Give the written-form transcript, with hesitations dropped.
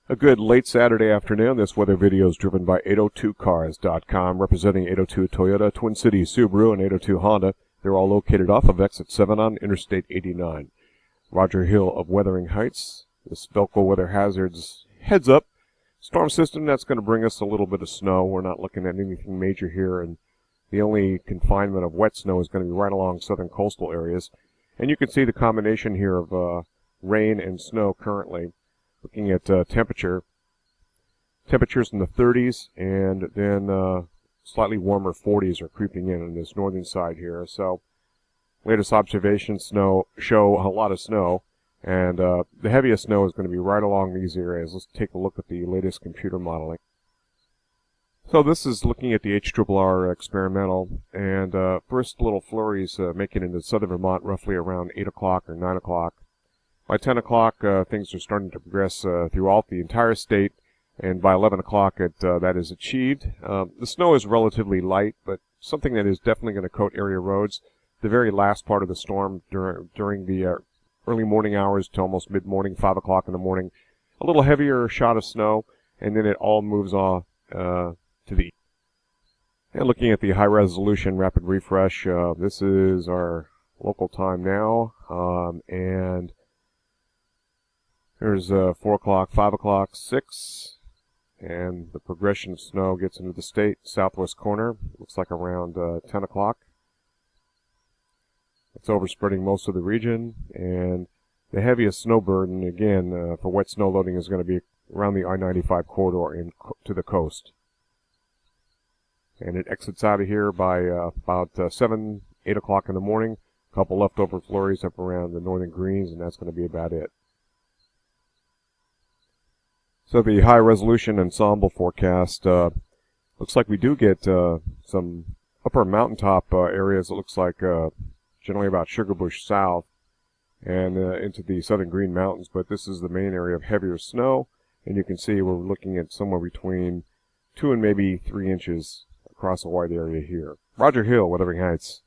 A good late Saturday afternoon. This weather video is driven by 802cars.com, representing 802 Toyota, Twin Cities Subaru, and 802 Honda. They're all located off of Exit 7 on Interstate 89. Roger Hill of Wuthering Heights. This Velco Weather Hazards heads up. Storm system that's going to bring us a little bit of snow. We're not looking at anything major here, and the only confinement of wet snow is going to be right along southern coastal areas. And you can see the combination here of rain and snow currently. Looking at temperatures in the 30s, and then slightly warmer 40s are creeping in on this northern side here. So latest observations show a lot of snow, and the heaviest snow is going to be right along these areas. Let's take a look at the latest computer modeling. So this is looking at the HRRR experimental, and first little flurries making it into southern Vermont roughly around 8 o'clock or 9 o'clock. By 10 o'clock, things are starting to progress throughout the entire state, and by 11 o'clock, that is achieved. The snow is relatively light, but something that is definitely going to coat area roads. The very last part of the storm during the early morning hours to almost mid-morning, 5 o'clock in the morning, a little heavier shot of snow, and then it all moves on to the east. And looking at the high-resolution rapid refresh, this is our local time now, and there's 4 o'clock, 5 o'clock, 6, and the progression of snow gets into the state, southwest corner, looks like around 10 o'clock. It's overspreading most of the region, and the heaviest snow burden, again, for wet snow loading is going to be around the I-95 corridor to the coast. And it exits out of here by about 7, 8 o'clock in the morning. A couple leftover flurries up around the northern greens, and that's going to be about it. So the high-resolution ensemble forecast looks like we do get some upper mountaintop areas. It looks like generally about Sugarbush south and into the southern Green Mountains, but this is the main area of heavier snow, and you can see we're looking at somewhere between 2 and maybe 3 inches across a wide area here. Roger Hill, Wuthering Heights.